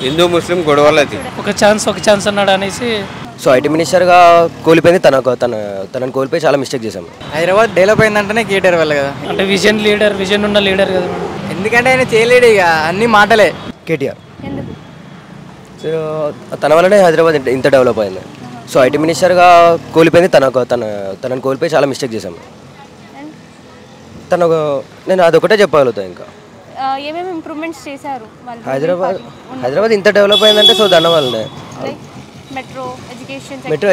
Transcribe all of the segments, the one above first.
హిందూ ముస్లిం గొడవలది ఒక ఛాన్స్ అన్నాడు అనేసి. సో ఐటీ మినిస్టర్గా కోల్పోయింది తనని కోల్పోయి చాలా మిస్టేక్ చేశాము. హైదరాబాద్ డెవలప్ అయిందంటేనే కేటీఆర్ వల్ల కదా. అంటే విజన్ ఉన్న లీడర్ కదా మేడం. ఎందుకంటే ఆయన చేయలేడు, ఇక అన్ని మాటలే. కేటీఆర్ సో తన వల్లనే హైదరాబాద్ ఇంత డెవలప్ అయింది. సో ఐటీ మినిస్టర్గా కోల్పోయింది తనని కోల్పోయి చాలా మిస్టేక్ చేశాము. నేను అదొకటే చెప్పగలుగుతాను. ఇంకా ఏమేమి ఇంప్రూవ్మెంట్స్ చేశారు హైదరాబాద్ ఇంత డెవలప్ అయిందంటే సో దాని వల్లనే. Metro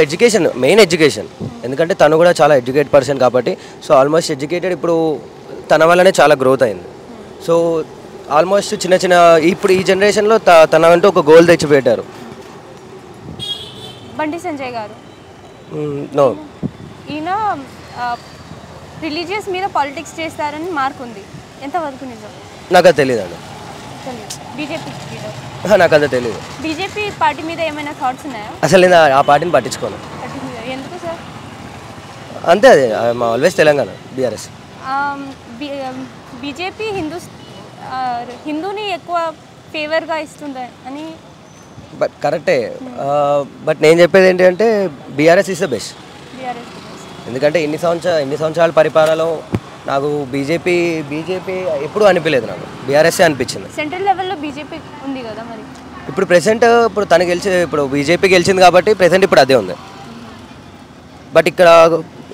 education, main education. ఎందుకంటే తను కూడా చాలా ఎడ్యుకేట్ పర్సన్ కాబట్టి సో ఆల్మోస్ట్ ఎడ్యుకేటెడ్. ఇప్పుడు తన వల్లనే చాలా గ్రోత్ అయింది. సో ఆల్మోస్ట్ చిన్న ఇప్పుడు ఈ జనరేషన్లో తన అంటూ ఒక గోల్ తెచ్చిపెట్టారు. బండి సంజయ్ గారు నో, ఈయన రిలీజియస్ మీద పాలిటిక్స్ చేస్తారని మార్క్ ఉంది, ఎంతవరకు నిజం? నాకు అది తెలియదు అండి. బీజేపీ నాకు అంత తెలియదు. బీజేపీ పార్టీ మీద ఏమైనా థాట్స్ ఉన్నాయా? అసలు నేను ఆ పార్టీని పట్టించుకోను. ఎందుకు సార్? అంతే, అది ఆల్వేస్ తెలంగాణ బీఆర్ఎస్. బీజేపీ హిందూని ఎక్కువ ఫేవర్గా ఇస్తుంది అని. బట్ కరెక్టే, బట్ నేను చెప్పేది ఏంటంటే బీఆర్ఎస్ ఈస్ ద బెస్ట్. ఎందుకంటే ఎన్ని సంవత్సరాల పరిపాలనలో నాకు బీజేపీ ఎప్పుడూ అనిపించలేదు, నాకు బీఆర్ఎస్ఏ అనిపించింది. సెంట్రల్ లెవెల్లో బీజేపీ ఉంది కదా మరి. ఇప్పుడు ప్రెసెంట్ తను ఇప్పుడు బీజేపీ గెలిచింది కాబట్టి ప్రెసెంట్ ఇప్పుడు అదే ఉంది. బట్ ఇక్కడ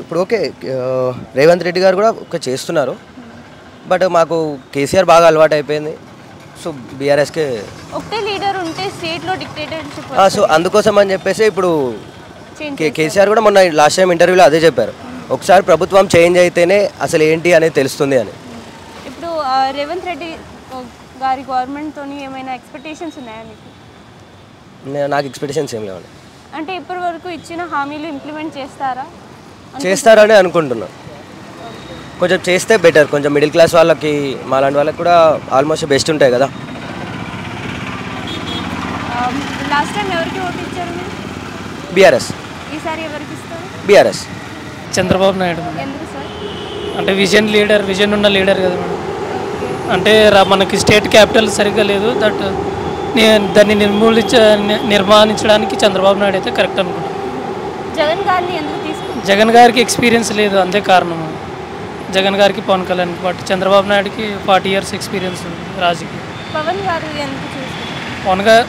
ఇప్పుడు ఓకే, రేవంత్ రెడ్డి గారు కూడా చేస్తున్నారు. బట్ మాకు కేసీఆర్ బాగా అలవాటు అయిపోయింది. సో బీఆర్ఎస్కే ఒకటే లీడర్ ఉంటే స్టేట్లో డిక్టేటర్షిప్. సో అందుకోసం అని చెప్పేసి ఇప్పుడు కేసీఆర్ కూడా మొన్న లాస్ట్ టైం ఇంటర్వ్యూలో అదే చెప్పారు, ఒకసారి ప్రభుత్వం చేంజ్ అయితేనే అసలు ఏంటి అనేది తెలుస్తుంది అని. ఇప్పుడు రేవంత్ రెడ్డి గారి గవర్నమెంట్తో ఏమైనా ఎక్స్పెక్టేషన్స్ ఉన్నాయా మీకు? నాకు ఎక్స్పెక్టేషన్స్ ఏం లేవండి. అంటే ఇప్పటి వరకు ఇచ్చిన హామీలు ఇంప్లిమెంట్ చేస్తారని అనుకుంటున్నాను. కొంచెం చేస్తే బెటర్, కొంచెం మిడిల్ క్లాస్ వాళ్ళకి, మాలాంటి వాళ్ళకి కూడా ఆల్మోస్ట్ బెస్ట్ ఉంటాయి కదా. లాస్ట్ టైం ఎవరికి ఓటు ఇచ్చారు మీరు? బీఆర్ఎస్. ఈసారి ఎవరికి ఇస్తారు? బీఆర్ఎస్. చంద్రబాబు నాయుడు. ఎందుకు సార్? అంటే విజన్ ఉన్న లీడర్ కదా మేడం. అంటే మనకి స్టేట్ క్యాపిటల్ సరిగ్గా లేదు, దాన్ని నిర్మాణించడానికి చంద్రబాబు నాయుడు అయితే కరెక్ట్ అనుకుంటాను. జగన్ గారికి ఎక్స్పీరియన్స్ లేదు, అంతే కారణం. జగన్ గారికి, పవన్ కళ్యాణ్కి, బట్ చంద్రబాబు నాయుడుకి 40 years ఎక్స్పీరియన్స్ ఉంది రాజకీయ.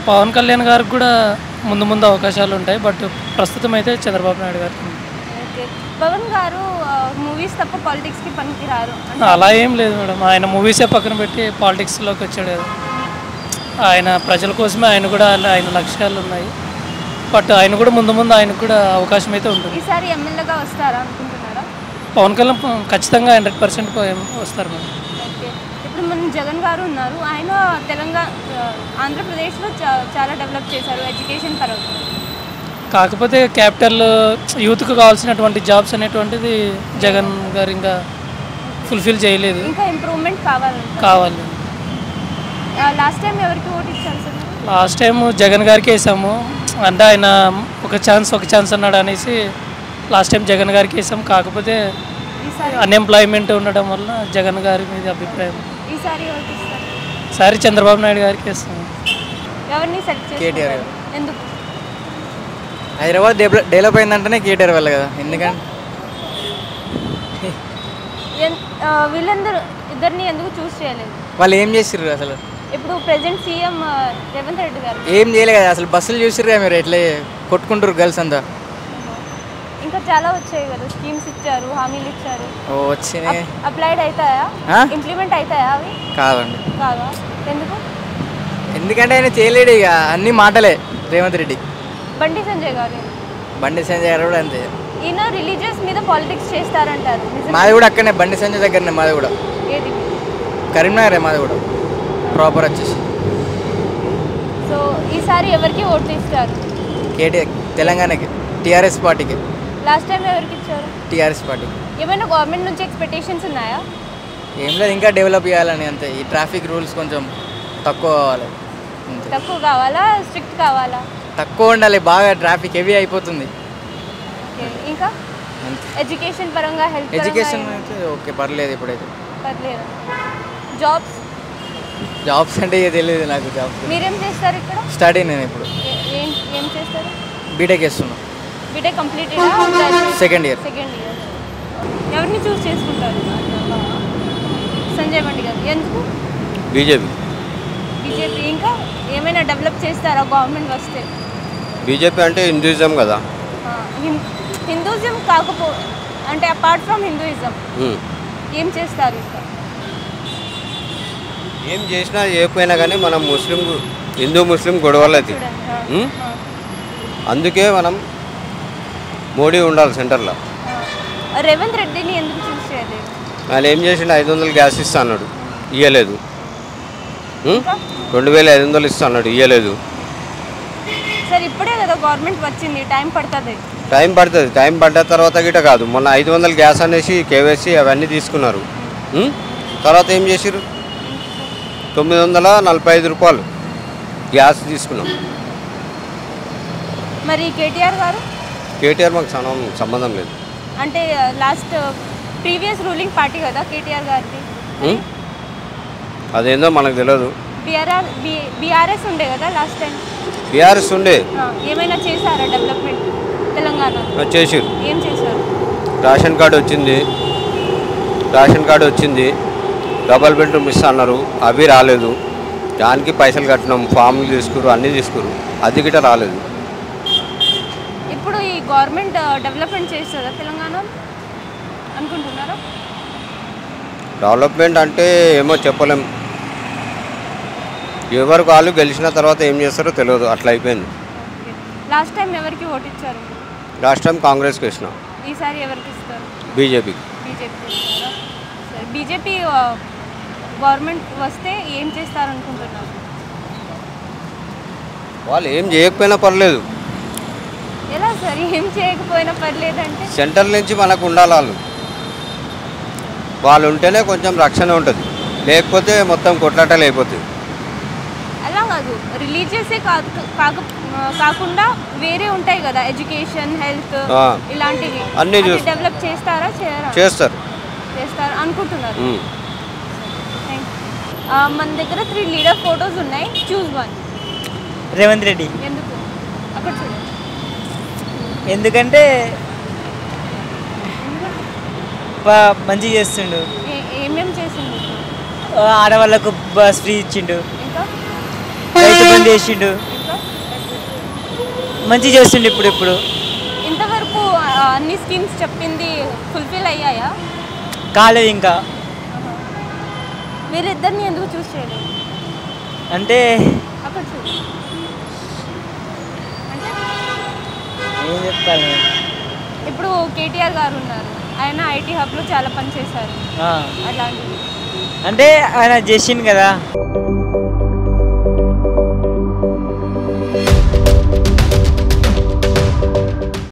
పవన్ కళ్యాణ్ గారికి కూడా ముందు అవకాశాలు ఉంటాయి, బట్ ప్రస్తుతం అయితే చంద్రబాబు నాయుడు గారికి. పవన్ గారు మూవీస్ తప్ప పాలిటిక్స్కి పనికిరారు అలా ఏం లేదు మేడం. ఆయన మూవీసే పక్కన పెట్టి పాలిటిక్స్లోకి వచ్చాడు కదా. ఆయన ప్రజల కోసమే, ఆయన లక్ష్యాలు ఉన్నాయి. బట్ ఆయన కూడా ముందు ఆయనకు కూడా అవకాశం అయితే ఉంటుంది. ఈసారి ఎమ్మెల్యేగా వస్తారా అనుకుంటున్నారా? పవన్ కళ్యాణ్ ఖచ్చితంగా 100% వస్తారు మేడం. ఇప్పుడు మన జగన్ గారు ఉన్నారు, ఆయన ఆంధ్రప్రదేశ్లో చాలా డెవలప్ చేశారు ఎడ్యుకేషన్ పరంగా. కాకపోతే క్యాపిటల్ యూత్కు కావాల్సినటువంటి జాబ్స్ అనేటువంటిది జగన్ గారు ఇంకా ఫుల్ఫిల్ చేయలేదు. ఇంకా ఇంప్రూవ్మెంట్ కావాలి. లాస్ట్ టైం ఎవరికి ఓటు ఇచ్చారు సార్? లాస్ట్ టైం జగన్ గారికి వేసాము. అంటే ఆయన ఒక ఛాన్స్ అన్నాడు అనేసి లాస్ట్ టైం జగన్ గారికి వేసాము. కాకపోతే అన్ఎంప్లాయ్మెంట్ ఉండడం వల్ల జగన్ గారి మీద అభిప్రాయం. ఈసారి చంద్రబాబు నాయుడు గారికి వేస్తాము. ఎవరిని సెలెక్ట్ చేస్తారు? కేటీఆర్. ఎందుకు? హైదరాబాద్ డెవలప్ అయిందంటేనే కేటీఆర్ వల్ల కదా. ఎందుకంటే వీళ్ళందరూ ఇద్దరిని ఎందుకు చూస్ చేయలేదు? వాళ్ళు ఏం చేసిర్రు అసలు? ఇప్పుడు ప్రెసెంట్ సీఎం రేవంత్ రెడ్డి గారు ఏం చేయలేదు కదా. అసలు బస్సులు చూసిర్రు కదా మీరు, ఎట్లా కొట్టుకుంటారు గర్ల్స్ అంతా. ఇంకా చాలా వచ్చాయి కదా, స్కీమ్స్ ఇచ్చారు, హామీలు ఇచ్చారు. వచ్చినాయి. అప్లైడ్ అవుతాయా? ఇంప్లిమెంట్ అవుతాయా అవి? కాదండి. కాదా? ఎందుకు? ఎందుకంటే ఆయన చేయలేడు, ఇక అన్ని మాటలే రేవంత్ రెడ్డి. బండి సంజయ్ గారు కూడా అంతే. ఈయన రిలీజియస్ మీద పాలిటిక్స్ చేస్తారంటారు. మాది కూడా అక్కడనే, బండి సంజయ్ దగ్గరనే మాది కూడా. ఏది? కరీంనగరే మాది కూడా ప్రాపర్ వచ్చేసి. సో ఈసారి ఎవరికి ఓట్లు ఇస్తారు? కేటీఆర్, తెలంగాణకి, టీఆర్ఎస్ పార్టీకి. లాస్ట్ టైం ఎవరికి ఇచ్చారు? TRS party. ఏమైనా గవర్నమెంట్ నుంచి ఎక్స్పెక్టేషన్స్ ఉన్నాయా? ఏం లేదు, ఇంకా డెవలప్ చేయాలని అంతే. ఈ ట్రాఫిక్ రూల్స్ కొంచెం తక్కువ కావాలి. తక్కువ కావాలా, స్ట్రిక్ట్ కావాలా? తక్కువ ఉండాలి, బాగా ట్రాఫిక్ హెవీ అయిపోతుంది. ఇంకా ఎడ్యుకేషన్ పరంగా, హెల్త్ ఎడ్యుకేషన్ అయితే ఓకే, పర్లేదు. ఇప్పుడైతే పర్లేదు. జాబ్స్ జాబ్స్ అంటే ఇక తెలియదు నాకు. జాబ్స్ మీరేం చేస్తారు ఇక్కడ? స్టడీ నేను ఇప్పుడు ఏం చేస్తారు? బీటెక్ చేస్తున్నా. BTech completed? Second year. Second year. ఎవరిని చూస్ చేసుకుంటారు? సంజయ్ బండి గారు. ఎందుకు? బీజేపీ. బీజేపీ. ఇంకా ఏమైనా డెవలప్ చేస్తారా గవర్నమెంట్ వస్తే? బీజేపీ అంటే హిందూయిజం కదా. హిందూయిజం కాకపో అంటే అపార్ట్ ఫ్రమ్ హిందూయిజం ఏం చేస్తారు ఇంకా? ఏం చేసినా చేయకపోయినా కానీ మనం హిందూ ముస్లిం గొడవలు అది. అందుకే మనం మోడీ ఉండాలి సెంటర్లో. రేవంత్ రెడ్డిని ఎందుకు చూస్ చేయలేదు? ఆయన ఏం చేసిండు? 500 గ్యాస్ ఇస్తా అన్నాడు, ఇవ్వలేదు. 2500 ఇస్తా అన్నాడు, ఇవ్వలేదు. సార్ ఇప్పుడే కదా గవర్నమెంట్ వచ్చింది, టైం పడుతుంది. టైం పడ్డ తర్వాత గిట కాదు. మొన్న 500 గ్యాస్ అనేసి కేవైసీ అవన్నీ తీసుకున్నారు. తర్వాత ఏం చేసిరు? 945 రూపాయలు గ్యాస్ తీసుకున్నాం. మరి కేటీఆర్ గారు? కేటీఆర్ మాకు సంబంధం లేదు. అంటే లాస్ట్ ప్రీవియస్ రూలింగ్ పార్టీ కదా కేటీఆర్ గారిది. అదేందో మనకు తెలియదు. బీఆర్ఎస్ ఉండే కదా లాస్ట్ టైం. బీఆర్ఎస్ ఉండే. ఏమైనా చేశారా డెవలప్మెంట్ తెలంగాణ? చేసిరు. ఏం చేశారు? రేషన్ కార్డు వచ్చింది. డబల్ బెడ్రూమ్ ఇస్తా అన్నారు, అవి రాలేదు. దానికి పైసలు కట్టినాం, ఫామ్లు తీసుకురు, అన్నీ తీసుకురు, అది గిట్ట రాలేదు. ఇప్పుడు ఈ గవర్నమెంట్ డెవలప్మెంట్ చేస్తుందా తెలంగాణ అనుకుంటున్నారా? డెవలప్మెంట్ అంటే ఏమో చెప్పలేం. ఎవరు వాళ్ళు గెలిచిన తర్వాత ఏం చేస్తారో తెలియదు, అట్లా అయిపోయింది. లాస్ట్ టైం ఎవరికి ఓటు ఇచ్చారు? లాస్ట్ టైం కాంగ్రెస్కి ఇచ్చినాం. ఈసారి ఎవరికి ఇస్తారు? బీజేపీకి. బీజేపీ గవర్నమెంట్ వస్తే ఏం చేస్తారనుకుంటున్నారు? వాళ్ళు ఏం చేయకపోయినా పర్లేదు. ఎలా సార్ ఏం చేయకపోయినా పర్లేదంటే? సెంటర్ నుంచి మనకు ఉండాలి. వాళ్ళు ఉంటేనే కొంచెం రక్షణ ఉంటుంది, లేకపోతే మొత్తం కొట్లాటలు అయిపోతుంది. అలా కాదు, రిలీజియసే కాకుండా వేరే ఉంటాయి కదా, ఎడ్యుకేషన్, హెల్త్, ఇలాంటివి అన్నీ డెవలప్ చేస్తారా? చేస్తారు అనుకుంటున్నారు. మన దగ్గర 3 లీడర్ ఫోటోస్ ఉన్నాయి, చూస్ వన్. రేవంత్ రెడ్డి. ఎందుకు? అక్కడ చూడండి. ఎందుకంటే మంచిగా చేస్తుండు. ఏమేమి చేసిండు? ఆడవాళ్ళకు బస్ ఫ్రీ ఇచ్చిండు, ఇంకా రైతు బంధు చేసిండు, మంచిగా చేస్తుండు. ఇప్పుడు ఇంతవరకు అన్ని స్కీమ్స్ చెప్పింది ఫుల్ఫిల్ అయ్యాయా? కాలేదు ఇంకా. వీరిద్దరిని ఎందుకు చూస్ చేయలేదు? అంటే అక్కడ చూడు. అంటే ఏం చెప్తాను, ఇప్పుడు కేటీఆర్ గారు ఉన్నారు, ఆయన ఐటీ హబ్లో చాలా పని చేశారు. అట్లాంటివి అంటే ఆయన చేసిండు కదా.